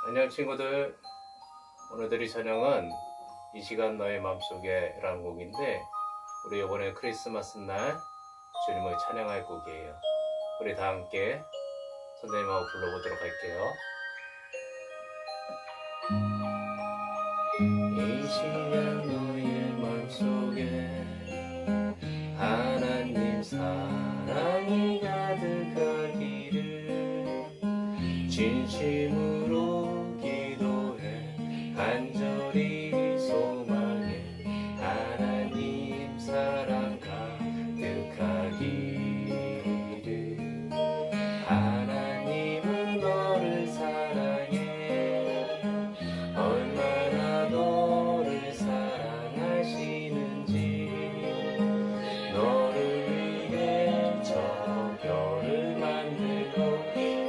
안녕 친구들. 오늘들이 찬양은 이 시간 너의 맘속에 라는 곡인데, 우리 이번에 크리스마스 날 주님을 찬양할 곡이에요. 우리 다 함께 선생님하고 불러보도록 할게요. 이 시간 너의 맘속에 하나님 사랑이 가득하기를 진심으로 기도해 간절히 소망해 하나님 사랑 가득하기를. 하나님은 너를 사랑해 얼마나 너를 사랑하시는지. 너를 위해 저 별을 만들고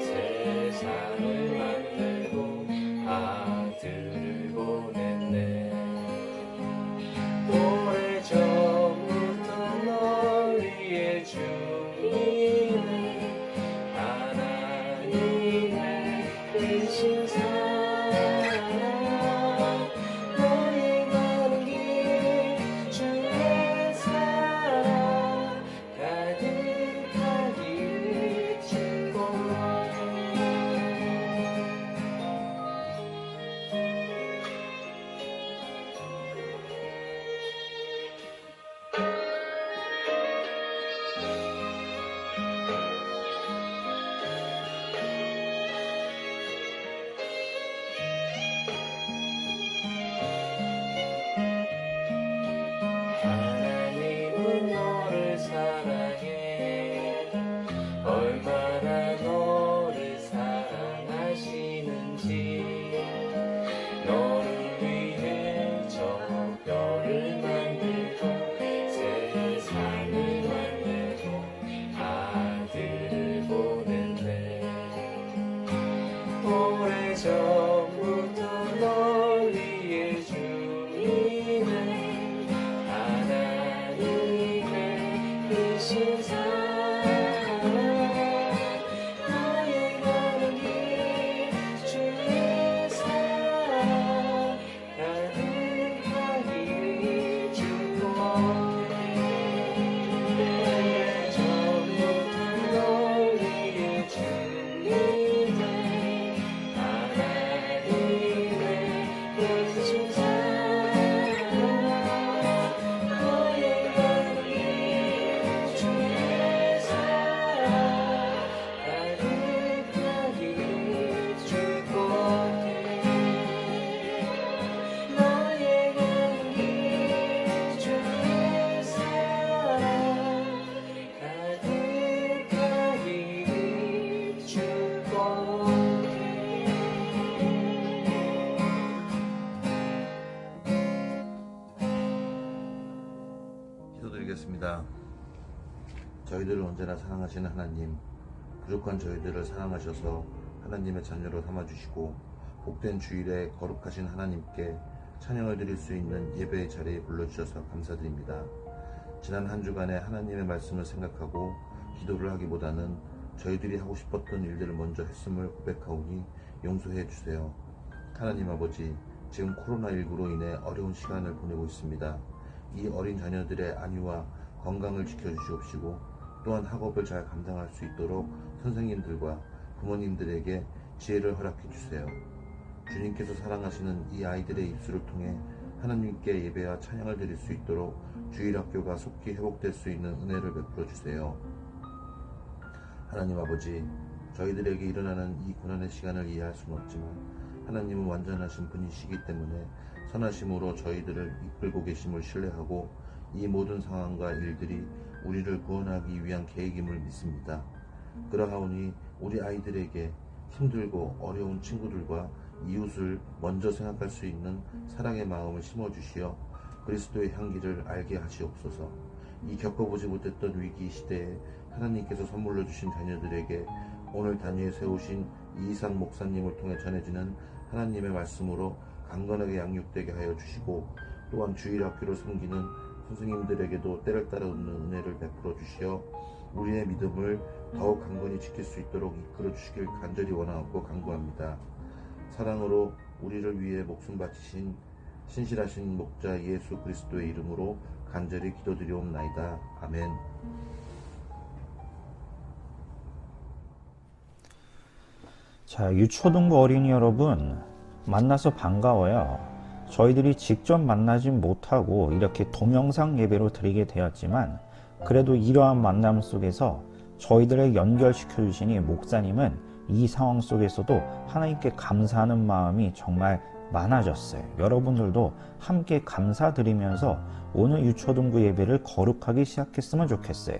세상을 만들고 아들을 보냈네. 오래전부터 널 위해 주님은 하나님의 크신 사랑 너의 가는 길 주의 사랑 가득하기를 축복해. 하나님은 너를 사랑해 얼마나 너를 사랑하시는지. 너를 위해 저 별을 만들고 세상을 만들고 아들을 보냈네. 오래전부터 널 위해 주님은 하나님의 크신 사랑 너의 가는 길 주의 사랑 가득하기를 축복해. 오래전부터 널 위해 주님은 하나님의 크신 사랑 너의 가는 길 주의 사랑 가득하기를 축복해. 너의 가는 길 주의 사랑 가득하기를 축복해. 기도드리겠습니다. 저희들을 언제나 사랑하시는 하나님, 부족한 저희들을 사랑하셔서 하나님의 자녀로 삼아주시고 복된 주일에 거룩하신 하나님께 찬양을 드릴 수 있는 예배의 자리에 불러주셔서 감사드립니다. 지난 한 주간의 하나님의 말씀을 생각하고 기도를 하기보다는 저희들이 하고 싶었던 일들을 먼저 했음을 고백하오니 용서해 주세요. 하나님 아버지, 지금 코로나19로 인해 어려운 시간을 보내고 있습니다. 이 어린 자녀들의 안위와 건강을 지켜주시옵시고 또한 학업을 잘 감당할 수 있도록 선생님들과 부모님들에게 지혜를 허락해 주세요. 주님께서 사랑하시는 이 아이들의 입술을 통해 하나님께 예배와 찬양을 드릴 수 있도록 주일학교가 속히 회복될 수 있는 은혜를 베풀어 주세요. 하나님 아버지, 저희들에게 일어나는 이 고난의 시간을 이해할 수는 없지만 하나님은 완전하신 분이시기 때문에 선하심으로 저희들을 이끌고 계심을 신뢰하고 이 모든 상황과 일들이 우리를 구원하기 위한 계획임을 믿습니다. 그러하오니 우리 아이들에게 힘들고 어려운 친구들과 이웃을 먼저 생각할 수 있는 사랑의 마음을 심어주시어 그리스도의 향기를 알게 하시옵소서. 이 겪어보지 못했던 위기 시대에 하나님께서 선물로 주신 자녀들에게 오늘 단위에 세우신 이이상 목사님을 통해 전해지는 하나님의 말씀으로 강건하게 양육되게 하여 주시고 또한 주일학교를 섬기는 선생님들에게도 때를 따라 돕는 은혜를 베풀어 주시어 우리의 믿음을 더욱 강건히 지킬 수 있도록 이끌어 주시길 간절히 원하고 간구합니다. 사랑으로 우리를 위해 목숨 바치신 신실하신 목자 예수 그리스도의 이름으로 간절히 기도드리옵나이다. 아멘. 자, 유초등부 어린이 여러분, 만나서 반가워요. 저희들이 직접 만나진 못하고 이렇게 동영상 예배로 드리게 되었지만, 그래도 이러한 만남 속에서 저희들을 연결시켜 주시니 목사님은 이 상황 속에서도 하나님께 감사하는 마음이 정말 많아졌어요. 여러분들도 함께 감사드리면서 오늘 유초등부 예배를 거룩하게 시작했으면 좋겠어요.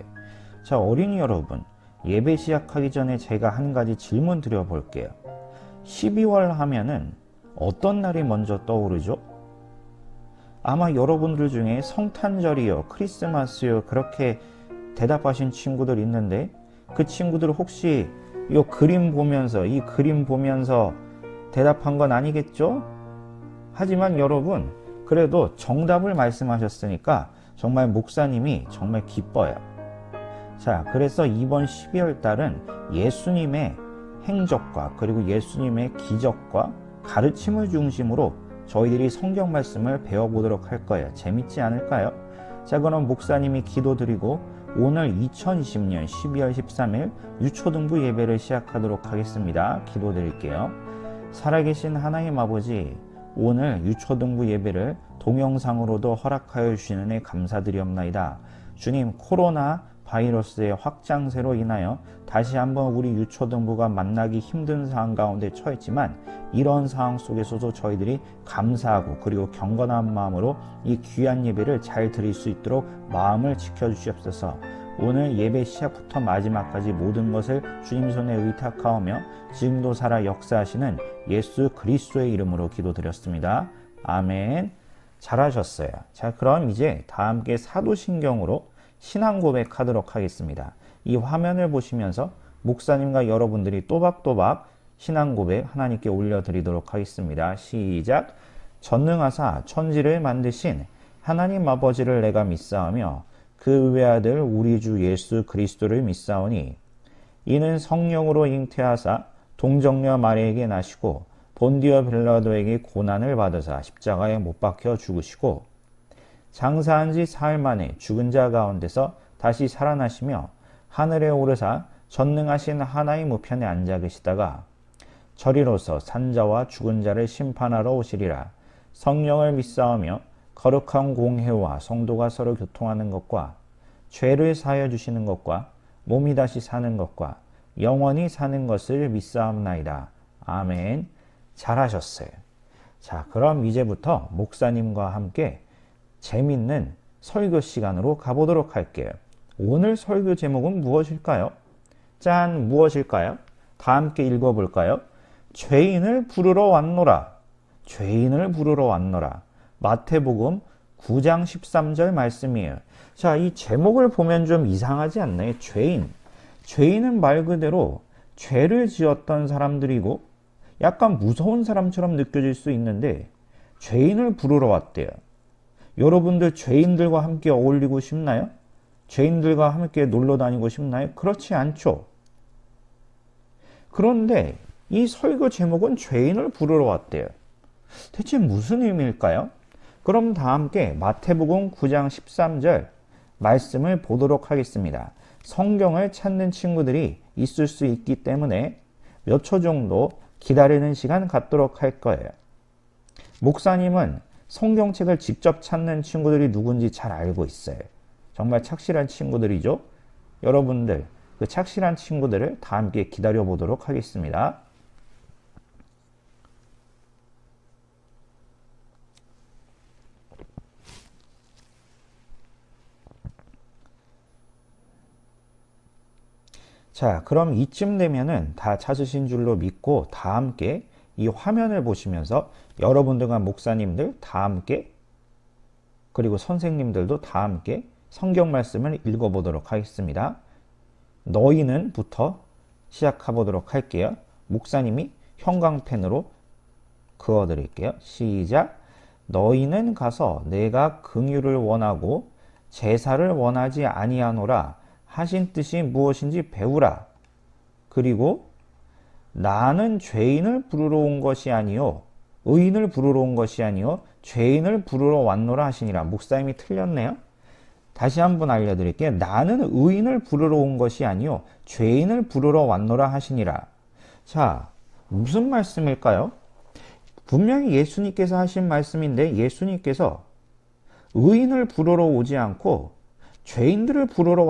자, 어린이 여러분, 예배 시작하기 전에 제가 한 가지 질문 드려볼게요. 12월 하면은 어떤 날이 먼저 떠오르죠? 아마 여러분들 중에 성탄절이요, 크리스마스요, 그렇게 대답하신 친구들 있는데, 그 친구들 혹시 이 그림 보면서 대답한 건 아니겠죠? 하지만 여러분, 그래도 정답을 말씀하셨으니까 정말 목사님이 정말 기뻐요. 자, 그래서 이번 12월 달은 예수님의 행적과 그리고 예수님의 기적과 가르침을 중심으로 저희들이 성경 말씀을 배워보도록 할 거예요. 재밌지 않을까요? 자, 그럼 목사님이 기도드리고 오늘 2020년 12월 13일 유초등부 예배를 시작하도록 하겠습니다. 기도드릴게요. 살아계신 하나님 아버지, 오늘 유초등부 예배를 동영상으로도 허락하여 주시는 애 감사드리옵나이다. 주님, 코로나 바이러스의 확장세로 인하여 다시 한번 우리 유초등부가 만나기 힘든 상황 가운데 처했지만, 이런 상황 속에서도 저희들이 감사하고 그리고 경건한 마음으로 이 귀한 예배를 잘 드릴 수 있도록 마음을 지켜주시옵소서. 오늘 예배 시작부터 마지막까지 모든 것을 주님 손에 의탁하오며 지금도 살아 역사하시는 예수 그리스도의 이름으로 기도드렸습니다. 아멘. 잘하셨어요. 자, 그럼 이제 다 함께 사도신경으로 신앙 고백하도록 하겠습니다. 이 화면을 보시면서 목사님과 여러분들이 또박또박 신앙 고백 하나님께 올려드리도록 하겠습니다. 시작. 전능하사 천지를 만드신 하나님 아버지를 내가 믿사오며 그 외아들 우리 주 예수 그리스도를 믿사오니, 이는 성령으로 잉태하사 동정녀 마리에게 나시고 본디오 빌라도에게 고난을 받으사 십자가에 못 박혀 죽으시고 장사한 지 사흘 만에 죽은 자 가운데서 다시 살아나시며 하늘에 오르사 전능하신 하나님 우편에 앉아 계시다가 저리로서 산자와 죽은 자를 심판하러 오시리라. 성령을 믿사오며 거룩한 공회와 성도가 서로 교통하는 것과 죄를 사하여 주시는 것과 몸이 다시 사는 것과 영원히 사는 것을 믿사옵나이다. 아멘. 잘하셨어요. 자, 그럼 이제부터 목사님과 함께 재밌는 설교 시간으로 가보도록 할게요. 오늘 설교 제목은 무엇일까요? 짠, 무엇일까요? 다 함께 읽어볼까요? 죄인을 부르러 왔노라. 죄인을 부르러 왔노라. 마태복음 9장 13절 말씀이에요. 자, 이 제목을 보면 좀 이상하지 않나요? 죄인. 죄인은 말 그대로 죄를 지었던 사람들이고 약간 무서운 사람처럼 느껴질 수 있는데, 죄인을 부르러 왔대요. 여러분들 죄인들과 함께 어울리고 싶나요? 죄인들과 함께 놀러 다니고 싶나요? 그렇지 않죠. 그런데 이 설교 제목은 죄인을 부르러 왔대요. 대체 무슨 의미일까요? 그럼 다 함께 마태복음 9장 13절 말씀을 보도록 하겠습니다. 성경을 찾는 친구들이 있을 수 있기 때문에 몇 초 정도 기다리는 시간 갖도록 할 거예요. 목사님은 성경책을 직접 찾는 친구들이 누군지 잘 알고 있어요. 정말 착실한 친구들이죠. 여러분들, 그 착실한 친구들을 다 함께 기다려 보도록 하겠습니다. 자, 그럼 이쯤 되면은 다 찾으신 줄로 믿고 다 함께 이 화면을 보시면서 여러분들과 목사님들 다 함께, 그리고 선생님들도 다 함께 성경 말씀을 읽어보도록 하겠습니다. 너희는 부터 시작해보도록 할게요. 목사님이 형광펜으로 그어드릴게요. 시작. 너희는 가서 내가 긍휼을 원하고 제사를 원하지 아니하노라 하신 뜻이 무엇인지 배우라. 그리고 나는 죄인을 부르러 온 것이 아니요 의인을 부르러 온 것이 아니요 죄인을 부르러 왔노라 하시니라. 목사님이 틀렸네요. 다시 한번 알려드릴게요. 나는 의인을 부르러 온 것이 아니요 죄인을 부르러 왔노라 하시니라. 자, 무슨 말씀일까요? 분명히 예수님께서 하신 말씀인데 예수님께서 의인을 부르러 오지 않고 죄인들을 부르러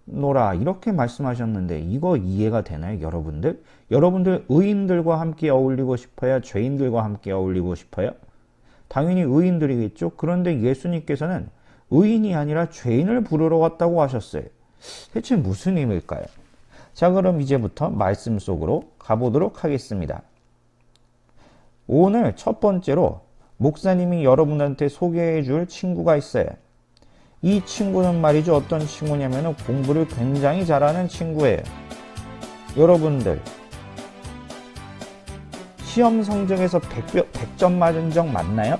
왔노라 이렇게 말씀하셨는데 이거 이해가 되나요, 여러분들? 여러분들 의인들과 함께 어울리고 싶어요? 죄인들과 함께 어울리고 싶어요? 당연히 의인들이겠죠. 그런데 예수님께서는 의인이 아니라 죄인을 부르러 왔다고 하셨어요. 대체 무슨 의미일까요? 자, 그럼 이제부터 말씀 속으로 가보도록 하겠습니다. 오늘 첫 번째로 목사님이 여러분한테 소개해 줄 친구가 있어요. 이 친구는 말이죠. 어떤 친구냐면 공부를 굉장히 잘하는 친구예요. 여러분들 시험 성적에서 100점 맞은 적 맞나요?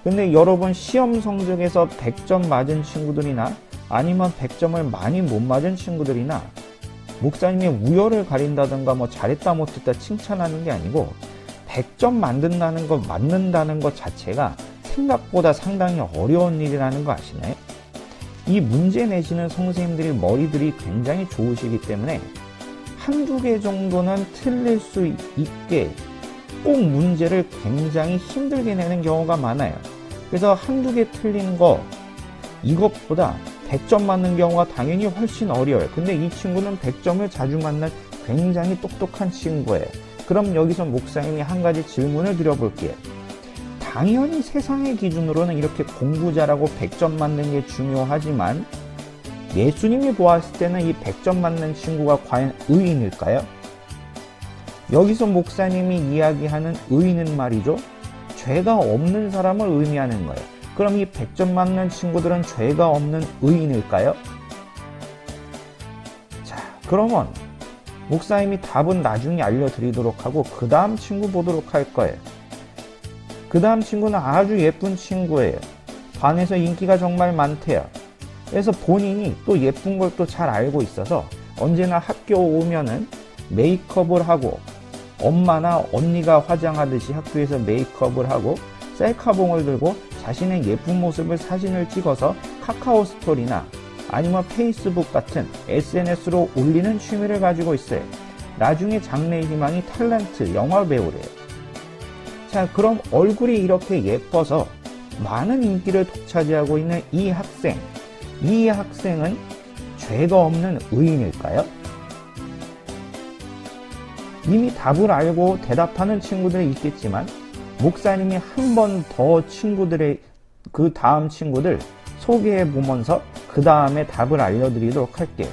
근데 여러분 시험 성적에서 100점 맞은 친구들이나 아니면 100점을 많이 못 맞은 친구들이나 목사님이 우열을 가린다든가 뭐 잘했다 못했다 칭찬하는 게 아니고 100점 맞는다는 것 자체가 생각보다 상당히 어려운 일이라는 거 아시나요? 이 문제 내시는 선생님들이 머리들이 굉장히 좋으시기 때문에 한두 개 정도는 틀릴 수 있게 꼭 문제를 굉장히 힘들게 내는 경우가 많아요. 그래서 한두 개 틀린 거 이것보다 100점 맞는 경우가 당연히 훨씬 어려워요. 근데 이 친구는 100점을 자주 맞는 굉장히 똑똑한 친구예요. 그럼 여기서 목사님이 한 가지 질문을 드려볼게요. 당연히 세상의 기준으로는 이렇게 공부 잘하고 100점 맞는 게 중요하지만 예수님이 보았을 때는 이 100점 맞는 친구가 과연 의인일까요? 여기서 목사님이 이야기하는 의인은 말이죠. 죄가 없는 사람을 의미하는 거예요. 그럼 이 100점 맞는 친구들은 죄가 없는 의인일까요? 자, 그러면 목사님이 답은 나중에 알려드리도록 하고 그 다음 친구 보도록 할 거예요. 그 다음 친구는 아주 예쁜 친구예요. 반에서 인기가 정말 많대요. 그래서 본인이 또 예쁜 걸 또 잘 알고 있어서 언제나 학교 오면은 메이크업을 하고 엄마나 언니가 화장하듯이 학교에서 메이크업을 하고 셀카봉을 들고 자신의 예쁜 모습을 사진을 찍어서 카카오 스토리나 아니면 페이스북 같은 SNS로 올리는 취미를 가지고 있어요. 나중에 장래의 희망이 탤런트 영화 배우래요. 자, 그럼 얼굴이 이렇게 예뻐서 많은 인기를 독차지하고 있는 이 학생은 죄가 없는 의인일까요? 이미 답을 알고 대답하는 친구들이 있겠지만 목사님이 한 번 더 친구들의 그 다음 친구들 소개해 보면서 그 다음에 답을 알려드리도록 할게요.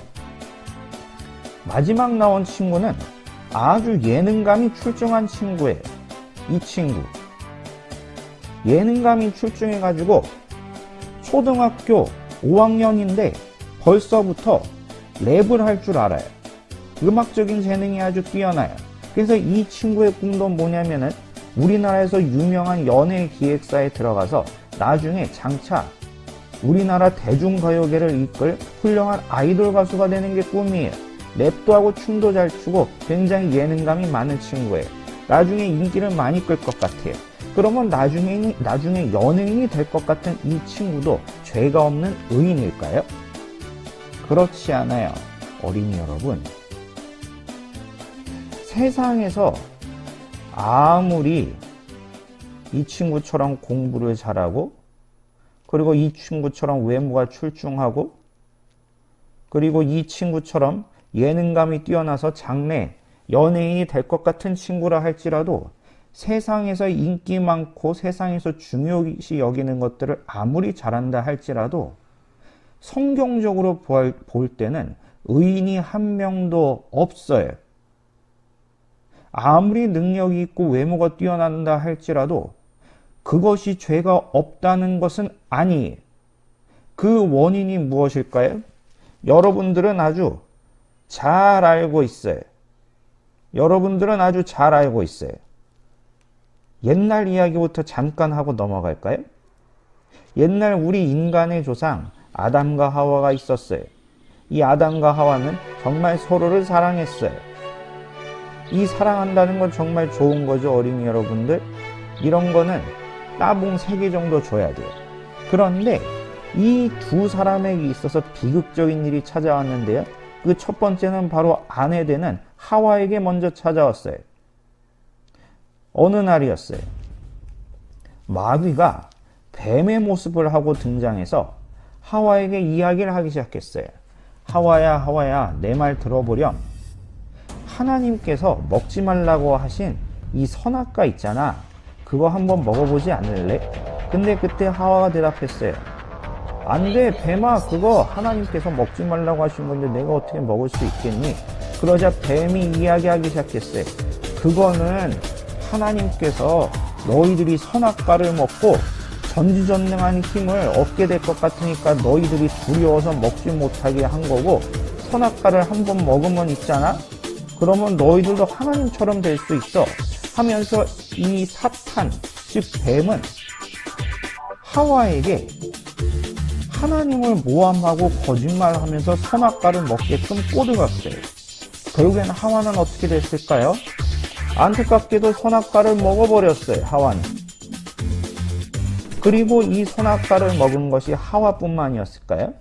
마지막 나온 친구는 아주 예능감이 출중한 친구예요. 이 친구 예능감이 출중해가지고 초등학교 5학년인데 벌써부터 랩을 할 줄 알아요. 음악적인 재능이 아주 뛰어나요. 그래서 이 친구의 꿈도 뭐냐면은 우리나라에서 유명한 연예 기획사에 들어가서 나중에 장차 우리나라 대중가요계를 이끌 훌륭한 아이돌 가수가 되는 게 꿈이에요. 랩도 하고 춤도 잘 추고 굉장히 예능감이 많은 친구예요. 나중에 인기를 많이 끌 것 같아요. 그러면 나중에 연예인이 될 것 같은 이 친구도 죄가 없는 의인일까요? 그렇지 않아요. 어린이 여러분. 세상에서 아무리 이 친구처럼 공부를 잘하고 그리고 이 친구처럼 외모가 출중하고 그리고 이 친구처럼 예능감이 뛰어나서 장래 연예인이 될 것 같은 친구라 할지라도 세상에서 인기 많고 세상에서 중요시 여기는 것들을 아무리 잘한다 할지라도 성경적으로 볼 때는 의인이 한 명도 없어요. 아무리 능력이 있고 외모가 뛰어난다 할지라도 그것이 죄가 없다는 것은 아니에요. 그 원인이 무엇일까요? 여러분들은 아주 잘 알고 있어요. 여러분들은 아주 잘 알고 있어요. 옛날 이야기부터 잠깐 하고 넘어갈까요? 옛날 우리 인간의 조상 아담과 하와가 있었어요. 이 아담과 하와는 정말 서로를 사랑했어요. 이 사랑한다는 건 정말 좋은 거죠, 어린이 여러분들. 이런 거는 따봉 3개 정도 줘야 돼요. 그런데 이 두 사람에게 있어서 비극적인 일이 찾아왔는데요. 그 첫 번째는 바로 아내 되는 하와에게 먼저 찾아왔어요. 어느 날이었어요. 마귀가 뱀의 모습을 하고 등장해서 하와에게 이야기를 하기 시작했어요. 하와야, 내 말 들어보렴. 하나님께서 먹지 말라고 하신 이 선악과 있잖아. 그거 한번 먹어보지 않을래? 근데 그때 하와가 대답했어요. 안 돼, 뱀아, 그거 하나님께서 먹지 말라고 하신 건데 내가 어떻게 먹을 수 있겠니? 그러자 뱀이 이야기하기 시작했어요. 그거는 하나님께서 너희들이 선악과를 먹고 전지전능한 힘을 얻게 될 것 같으니까 너희들이 두려워서 먹지 못하게 한 거고, 선악과를 한번 먹으면 있잖아? 그러면 너희들도 하나님처럼 될 수 있어 하면서 이 사탄, 즉 뱀은 하와에게 하나님을 모함하고 거짓말하면서 선악과를 먹게끔 꼬드겼어요. 결국엔 하와는 어떻게 됐을까요? 안타깝게도 선악과를 먹어버렸어요, 하와는. 그리고 이 선악과를 먹은 것이 하와뿐만이었을까요?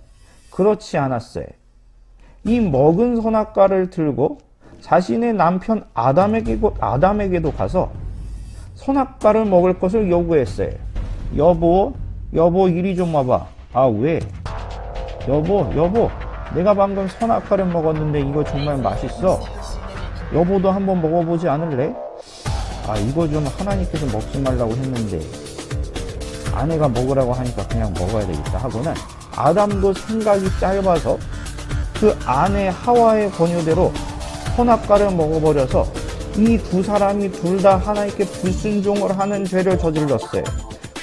그렇지 않았어요. 이 먹은 선악과를 들고 자신의 남편 아담에게도 가서 선악과를 먹을 것을 요구했어요. 여보, 이리 좀 와봐. 아, 왜? 여보, 내가 방금 선악과를 먹었는데 이거 정말 맛있어. 여보도 한번 먹어보지 않을래? 아, 이거 좀 하나님께서 먹지 말라고 했는데 아내가 먹으라고 하니까 그냥 먹어야 되겠다 하고는, 아담도 생각이 짧아서 그 아내 하와의 권유대로 선악과를 먹어버려서 이 두 사람이 둘 다 하나님께 불순종을 하는 죄를 저질렀어요.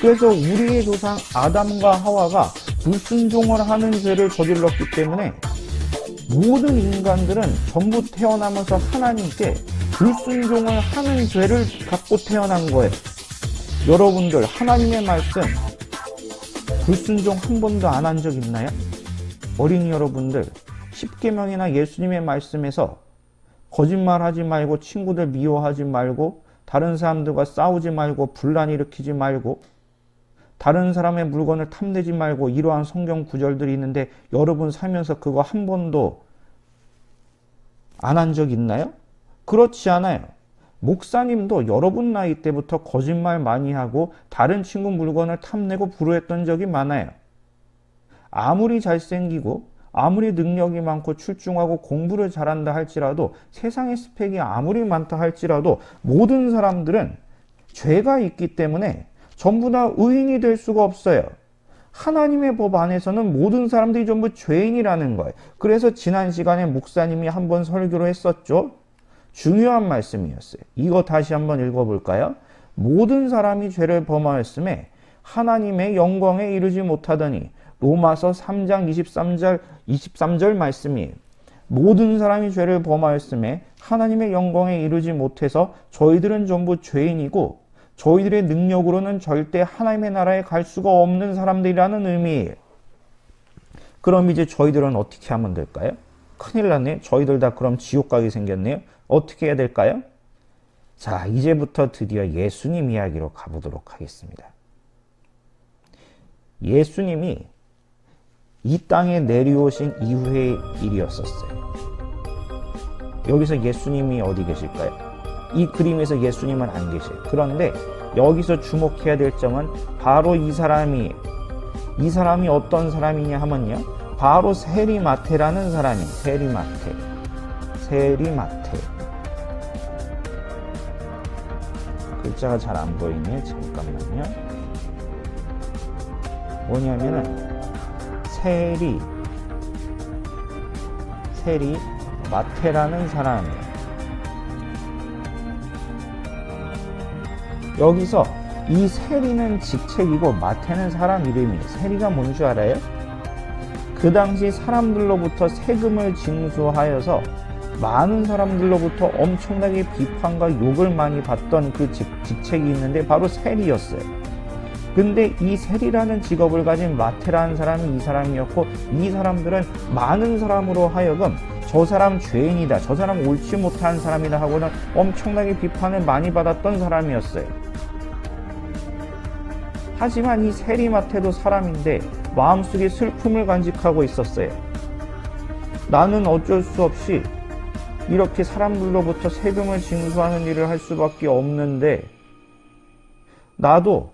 그래서 우리의 조상 아담과 하와가 불순종을 하는 죄를 저질렀기 때문에 모든 인간들은 전부 태어나면서 하나님께 불순종을 하는 죄를 갖고 태어난 거예요. 여러분들, 하나님의 말씀 불순종 한 번도 안 한 적 있나요? 어린이 여러분들, 10계명이나 예수님의 말씀에서 거짓말하지 말고, 친구들 미워하지 말고, 다른 사람들과 싸우지 말고, 분란 일으키지 말고, 다른 사람의 물건을 탐내지 말고, 이러한 성경 구절들이 있는데 여러분 살면서 그거 한 번도 안 한 적 있나요? 그렇지 않아요. 목사님도 여러분 나이 때부터 거짓말 많이 하고 다른 친구 물건을 탐내고 불효했던 적이 많아요. 아무리 잘생기고 아무리 능력이 많고 출중하고 공부를 잘한다 할지라도, 세상의 스펙이 아무리 많다 할지라도 모든 사람들은 죄가 있기 때문에 전부 다 의인이 될 수가 없어요. 하나님의 법 안에서는 모든 사람들이 전부 죄인이라는 거예요. 그래서 지난 시간에 목사님이 한번 설교를 했었죠. 중요한 말씀이었어요. 이거 다시 한번 읽어볼까요? 모든 사람이 죄를 범하였음에 하나님의 영광에 이르지 못하더니, 로마서 3장 23절 말씀이에요. 모든 사람이 죄를 범하였음에 하나님의 영광에 이르지 못해서 저희들은 전부 죄인이고 저희들의 능력으로는 절대 하나님의 나라에 갈 수가 없는 사람들이라는 의미예요. 그럼 이제 저희들은 어떻게 하면 될까요? 큰일 났네요. 저희들 다 그럼 지옥 가게 생겼네요. 어떻게 해야 될까요? 자, 이제부터 드디어 예수님 이야기로 가보도록 하겠습니다. 예수님이 이 땅에 내려오신 이후의 일이었었어요. 여기서 예수님이 어디 계실까요? 이 그림에서 예수님은 안 계셔요. 그런데 여기서 주목해야 될 점은 바로 이 사람이 어떤 사람이냐 하면요, 바로 세리마태라는 사람이에요. 세리마태. 글자가 잘 안 보이네요. 잠깐만요. 뭐냐면은 세리마태라는 사람이에요. 여기서 이 세리는 직책이고 마태는 사람 이름이에요. 세리가 뭔 줄 알아요? 그 당시 사람들로부터 세금을 징수하여서 많은 사람들로부터 엄청나게 비판과 욕을 많이 받던 그 직책이 있는데 바로 세리였어요. 근데 이 세리라는 직업을 가진 마태라는 사람이 이 사람이었고, 이 사람들은 많은 사람으로 하여금 저 사람 죄인이다, 저 사람 옳지 못한 사람이다 하고는 엄청나게 비판을 많이 받았던 사람이었어요. 하지만 이 세리마태도 사람인데 마음속에 슬픔을 간직하고 있었어요. 나는 어쩔 수 없이 이렇게 사람들로부터 세금을 징수하는 일을 할 수밖에 없는데 나도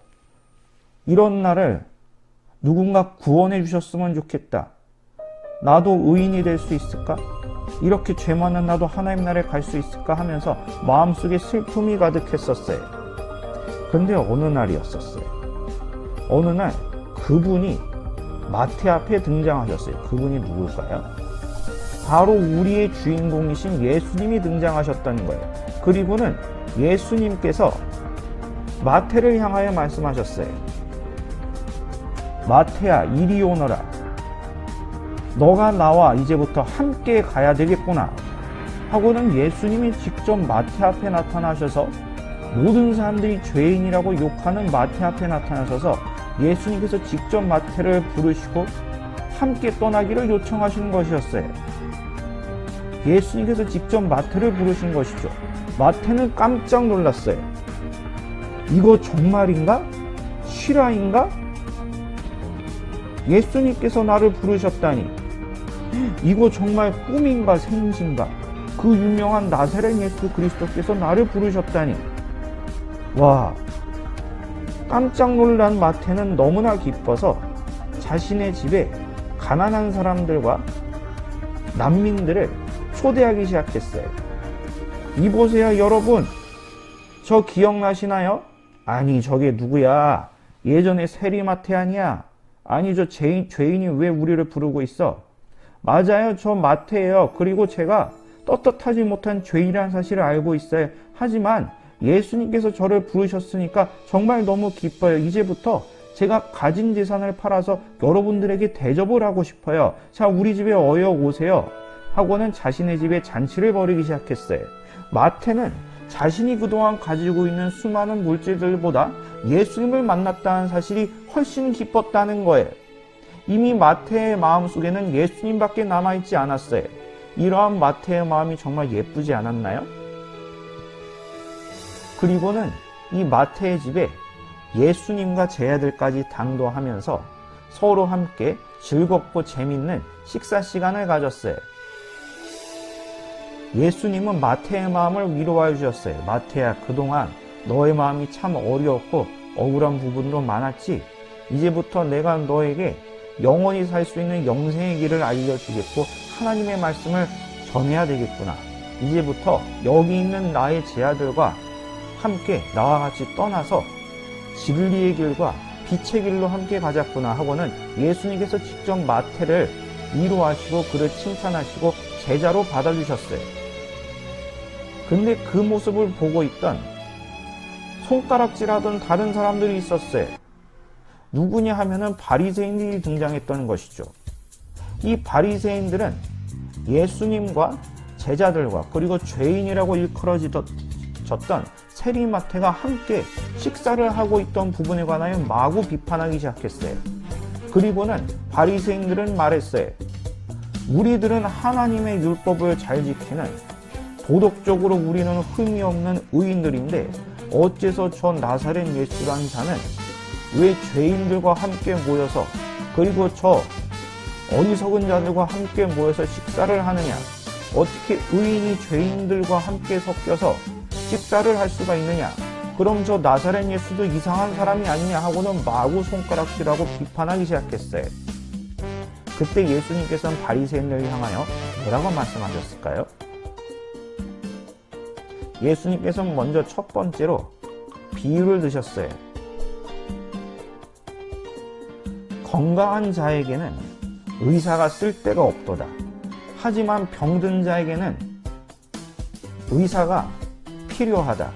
이런 나를 누군가 구원해 주셨으면 좋겠다. 나도 의인이 될 수 있을까? 이렇게 죄 많은 나도 하나님 나라에 갈 수 있을까 하면서 마음속에 슬픔이 가득했었어요. 근데 어느 날이었었어요. 어느 날 그분이 마태 앞에 등장하셨어요. 그분이 누굴까요? 바로 우리의 주인공이신 예수님이 등장하셨다는 거예요. 그리고는 예수님께서 마태를 향하여 말씀하셨어요. 마태야, 이리 오너라. 너가 나와 이제부터 함께 가야 되겠구나 하고는 예수님이 직접 마태 앞에 나타나셔서 모든 사람들이 죄인이라고 욕하는 마태 앞에 나타나셔서 예수님께서 직접 마태를 부르시고 함께 떠나기를 요청하시는 것이었어요. 예수님께서 직접 마태를 부르신 것이죠. 마태는 깜짝 놀랐어요. 이거 정말인가? 실화인가? 예수님께서 나를 부르셨다니 이거 정말 꿈인가 생신가? 그 유명한 나사렛 예수 그리스도께서 나를 부르셨다니. 와, 깜짝 놀란 마태는 너무나 기뻐서 자신의 집에 가난한 사람들과 난민들을 초대하기 시작했어요. 이보세요 여러분, 저 기억나시나요? 아니 저게 누구야? 예전에 세리마태 아니야? 아니 저 죄인이 왜 우리를 부르고 있어? 맞아요, 저 마태예요. 그리고 제가 떳떳하지 못한 죄인이라는 사실을 알고 있어요. 하지만 예수님께서 저를 부르셨으니까 정말 너무 기뻐요. 이제부터 제가 가진 재산을 팔아서 여러분들에게 대접을 하고 싶어요. 자, 우리 집에 어여 오세요 하고는 자신의 집에 잔치를 벌이기 시작했어요. 마태는 자신이 그동안 가지고 있는 수많은 물질들보다 예수님을 만났다는 사실이 훨씬 기뻤다는 거예요. 이미 마태의 마음속에는 예수님밖에 남아있지 않았어요. 이러한 마태의 마음이 정말 예쁘지 않았나요? 그리고는 이 마태의 집에 예수님과 제자들까지 당도하면서 서로 함께 즐겁고 재밌는 식사 시간을 가졌어요. 예수님은 마태의 마음을 위로해 주셨어요. 마태야, 그동안 너의 마음이 참 어려웠고 억울한 부분도 많았지? 이제부터 내가 너에게 영원히 살 수 있는 영생의 길을 알려주겠고 하나님의 말씀을 전해야 되겠구나. 이제부터 여기 있는 나의 제자들과 함께 나와 같이 떠나서 진리의 길과 빛의 길로 함께 가자꾸나 하고는 예수님께서 직접 마태를 위로하시고 그를 칭찬하시고 제자로 받아주셨어요. 근데 그 모습을 보고 있던 손가락질하던 다른 사람들이 있었어요. 누구냐 하면은 바리새인들이 등장했던 것이죠. 이 바리새인들은 예수님과 제자들과 그리고 죄인이라고 일컬어졌던 세리마태가 함께 식사를 하고 있던 부분에 관하여 마구 비판하기 시작했어요. 그리고는 바리새인들은 말했어요. 우리들은 하나님의 율법을 잘 지키는 도덕적으로 우리는 흠이 없는 의인들인데 어째서 저 나사렛 예수라는 자는 왜 죄인들과 함께 모여서 그리고 저 어리석은 자들과 함께 모여서 식사를 하느냐? 어떻게 의인이 죄인들과 함께 섞여서 식사를 할 수가 있느냐? 그럼 저 나사렛 예수도 이상한 사람이 아니냐 하고는 마구 손가락질하고 비판하기 시작했어요. 그때 예수님께서는 바리새인을 향하여 뭐라고 말씀하셨을까요? 예수님께서는 먼저 첫 번째로 비유를 드셨어요. 건강한 자에게는 의사가 쓸데가 없도다. 하지만 병든 자에게는 의사가 필요하다.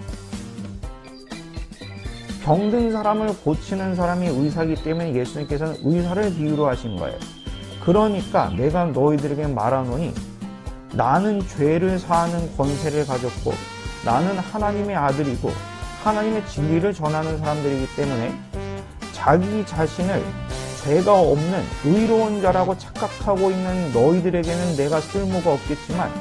병든 사람을 고치는 사람이 의사이기 때문에 예수님께서는 의사를 비유로 하신 거예요. 그러니까 내가 너희들에게 말하노니 나는 죄를 사하는 권세를 가졌고 나는 하나님의 아들이고 하나님의 진리를 전하는 사람들이기 때문에 자기 자신을 죄가 없는 의로운 자라고 착각하고 있는 너희들에게는 내가 쓸모가 없겠지만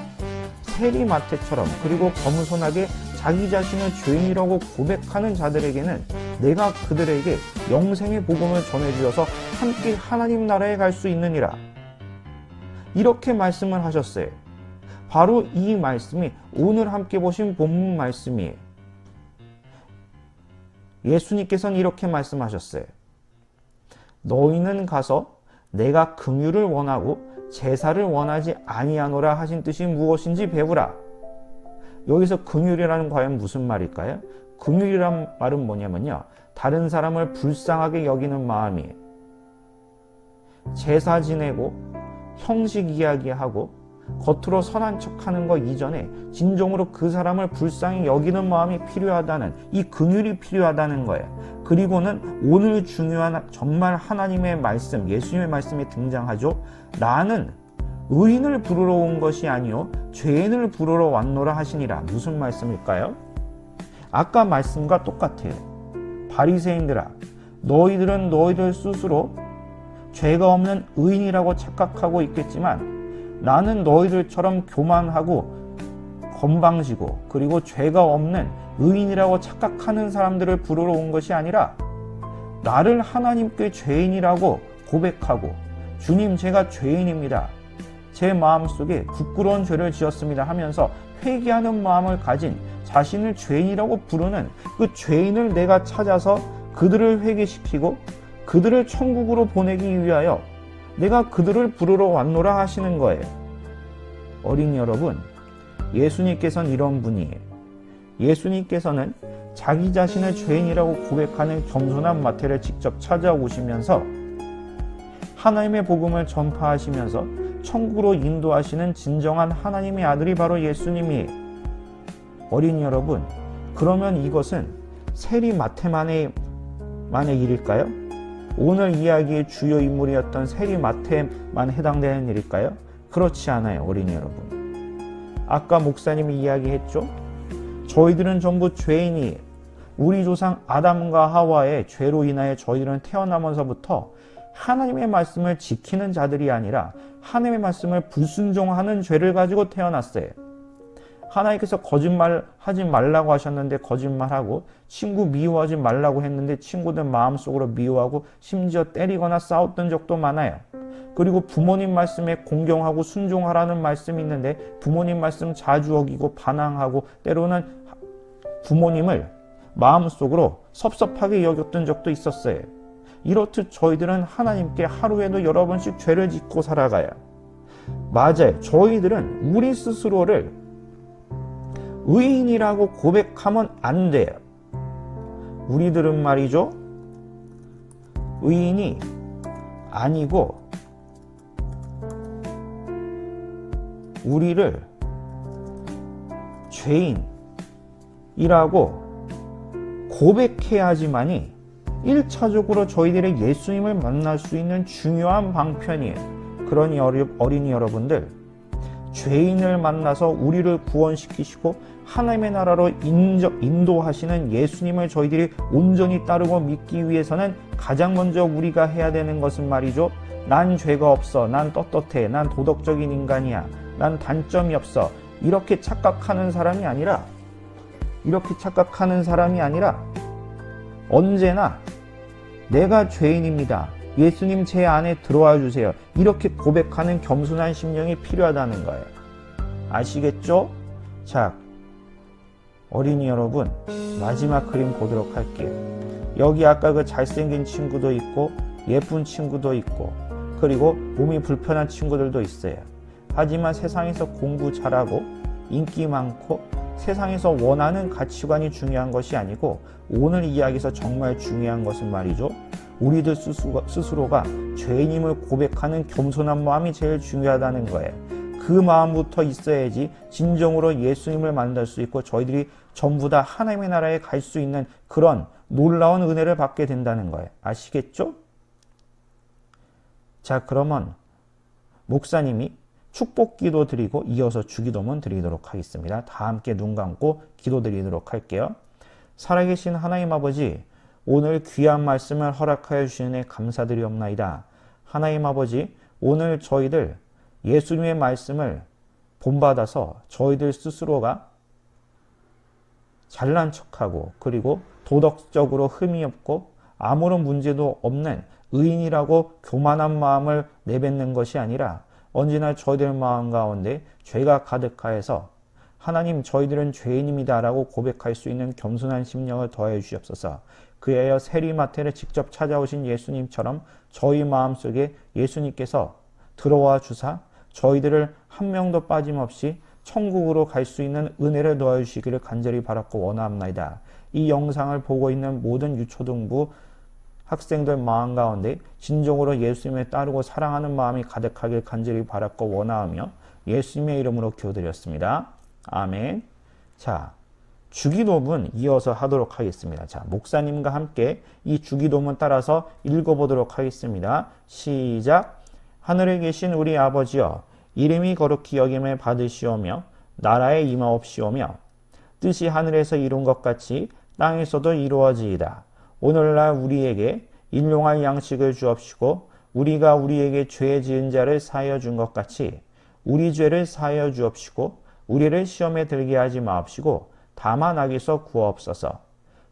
세리마태처럼 그리고 겸손하게 자기 자신을 죄인이라고 고백하는 자들에게는 내가 그들에게 영생의 복음을 전해주어서 함께 하나님 나라에 갈 수 있느니라. 이렇게 말씀을 하셨어요. 바로 이 말씀이 오늘 함께 보신 본문 말씀이에요. 예수님께서는 이렇게 말씀하셨어요. 너희는 가서 내가 긍휼을 원하고 제사를 원하지 아니하노라 하신 뜻이 무엇인지 배우라. 여기서 긍휼이라는 과연 무슨 말일까요? 긍휼이란 말은 뭐냐면요, 다른 사람을 불쌍하게 여기는 마음이에요. 제사 지내고 형식 이야기하고 겉으로 선한 척하는 것 이전에 진정으로 그 사람을 불쌍히 여기는 마음이 필요하다는, 이 긍휼이 필요하다는 거예요. 그리고는 오늘 중요한 정말 하나님의 말씀, 예수님의 말씀이 등장하죠. 나는 의인을 부르러 온 것이 아니요 죄인을 부르러 왔노라 하시니라. 무슨 말씀일까요? 아까 말씀과 똑같아요. 바리새인들아, 너희들은 너희들 스스로 죄가 없는 의인이라고 착각하고 있겠지만 나는 너희들처럼 교만하고 건방지고 그리고 죄가 없는 의인이라고 착각하는 사람들을 부르러 온 것이 아니라 나를 하나님께 죄인이라고 고백하고 주님 제가 죄인입니다. 제 마음속에 부끄러운 죄를 지었습니다 하면서 회개하는 마음을 가진 자신을 죄인이라고 부르는 그 죄인을 내가 찾아서 그들을 회개시키고 그들을 천국으로 보내기 위하여 내가 그들을 부르러 왔노라 하시는 거예요. 어린이 여러분, 예수님께서는 이런 분이에요. 예수님께서는 자기 자신을 죄인이라고 고백하는 겸손한 마태를 직접 찾아오시면서 하나님의 복음을 전파하시면서 천국으로 인도하시는 진정한 하나님의 아들이 바로 예수님이에요. 어린이 여러분, 그러면 이것은 세리 마태만의 일일까요? 오늘 이야기의 주요 인물이었던 세리 마태만 해당되는 일일까요? 그렇지 않아요, 어린이 여러분. 아까 목사님이 이야기했죠? 저희들은 전부 죄인이, 우리 조상 아담과 하와의 죄로 인하여 저희들은 태어나면서부터 하나님의 말씀을 지키는 자들이 아니라 하나님의 말씀을 불순종하는 죄를 가지고 태어났어요. 하나님께서 거짓말하지 말라고 하셨는데 거짓말하고, 친구 미워하지 말라고 했는데 친구들 마음속으로 미워하고 심지어 때리거나 싸웠던 적도 많아요. 그리고 부모님 말씀에 공경하고 순종하라는 말씀이 있는데 부모님 말씀 자주 어기고 반항하고 때로는 부모님을 마음속으로 섭섭하게 여겼던 적도 있었어요. 이렇듯 저희들은 하나님께 하루에도 여러 번씩 죄를 짓고 살아가요. 맞아요. 저희들은 우리 스스로를 의인이라고 고백하면 안 돼요. 우리들은 말이죠, 의인이 아니고 우리를 죄인이라고 고백해야지만이 1차적으로 저희들의 예수님을 만날 수 있는 중요한 방편이에요. 그러니 어린이 여러분들, 죄인을 만나서 우리를 구원시키시고 하나님의 나라로 인도하시는 예수님을 저희들이 온전히 따르고 믿기 위해서는 가장 먼저 우리가 해야 되는 것은 말이죠, 난 죄가 없어, 난 떳떳해, 난 도덕적인 인간이야, 난 단점이 없어, 이렇게 착각하는 사람이 아니라 언제나 내가 죄인입니다, 예수님 제 안에 들어와 주세요, 이렇게 고백하는 겸손한 심령이 필요하다는 거예요. 아시겠죠? 자, 어린이 여러분, 마지막 그림 보도록 할게요. 여기 아까 그 잘생긴 친구도 있고 예쁜 친구도 있고 그리고 몸이 불편한 친구들도 있어요. 하지만 세상에서 공부 잘하고 인기 많고 세상에서 원하는 가치관이 중요한 것이 아니고 오늘 이야기에서 정말 중요한 것은 말이죠, 우리들 스스로가 죄인임을 고백하는 겸손한 마음이 제일 중요하다는 거예요. 그 마음부터 있어야지 진정으로 예수님을 만날 수 있고 저희들이 전부 다 하나님의 나라에 갈 수 있는 그런 놀라운 은혜를 받게 된다는 거예요. 아시겠죠? 자, 그러면 목사님이 축복기도 드리고 이어서 주기도문 드리도록 하겠습니다. 다 함께 눈 감고 기도 드리도록 할게요. 살아계신 하나님 아버지, 오늘 귀한 말씀을 허락하여 주시니 감사드리옵나이다. 하나님 아버지, 오늘 저희들 예수님의 말씀을 본받아서 저희들 스스로가 잘난 척하고 그리고 도덕적으로 흠이 없고 아무런 문제도 없는 의인이라고 교만한 마음을 내뱉는 것이 아니라 언제나 저희들 마음 가운데 죄가 가득하여서 하나님 저희들은 죄인입니다 라고 고백할 수 있는 겸손한 심령을 더해 주시옵소서. 그리하여 세리마태를 직접 찾아오신 예수님처럼 저희 마음속에 예수님께서 들어와 주사 저희들을 한 명도 빠짐없이 천국으로 갈 수 있는 은혜를 도와주시기를 간절히 바랐고 원하옵나이다. 이 영상을 보고 있는 모든 유초등부 학생들 마음 가운데 진정으로 예수님을 따르고 사랑하는 마음이 가득하길 간절히 바랐고 원하오며 예수님의 이름으로 기도드렸습니다. 아멘. 자, 주기도문 이어서 하도록 하겠습니다. 자, 목사님과 함께 이 주기도문 따라서 읽어보도록 하겠습니다. 시작. 하늘에 계신 우리 아버지여, 이름이 거룩히 여김을 받으시오며 나라에 임하옵시오며 뜻이 하늘에서 이룬 것 같이 땅에서도 이루어지이다. 오늘날 우리에게 일용할 양식을 주옵시고 우리가 우리에게 죄 지은 자를 사하여 준 것 같이 우리 죄를 사하여 주옵시고 우리를 시험에 들게 하지 마옵시고 다만 악에서 구하옵소서.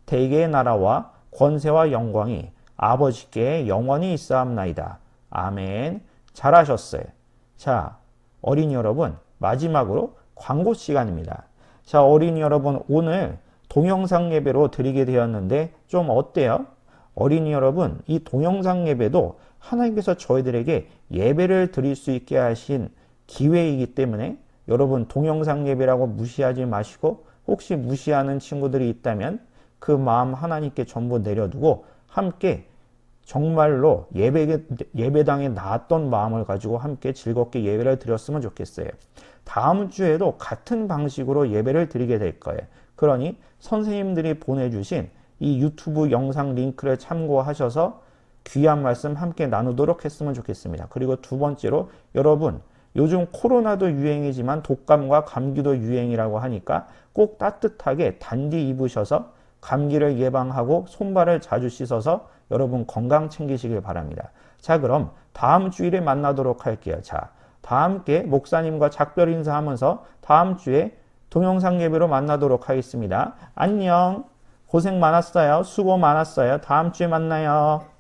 대개의 나라와 권세와 영광이 아버지께 영원히 있사옵나이다. 아멘. 잘하셨어요. 자, 어린이 여러분, 마지막으로 광고 시간입니다. 자, 어린이 여러분, 오늘 동영상 예배로 드리게 되었는데 좀 어때요? 어린이 여러분, 이 동영상 예배도 하나님께서 저희들에게 예배를 드릴 수 있게 하신 기회이기 때문에 여러분 동영상 예배라고 무시하지 마시고 혹시 무시하는 친구들이 있다면 그 마음 하나님께 전부 내려두고 함께 정말로 예배당에 나왔던 마음을 가지고 함께 즐겁게 예배를 드렸으면 좋겠어요. 다음 주에도 같은 방식으로 예배를 드리게 될 거예요. 그러니 선생님들이 보내주신 이 유튜브 영상 링크를 참고하셔서 귀한 말씀 함께 나누도록 했으면 좋겠습니다. 그리고 두 번째로 여러분 요즘 코로나도 유행이지만 독감과 감기도 유행이라고 하니까 꼭 따뜻하게 단디 입으셔서 감기를 예방하고 손발을 자주 씻어서 여러분 건강 챙기시길 바랍니다. 자, 그럼 다음 주일에 만나도록 할게요. 자, 다 함께 목사님과 작별 인사하면서 다음 주에 동영상 예배로 만나도록 하겠습니다. 안녕. 고생 많았어요. 수고 많았어요. 다음 주에 만나요.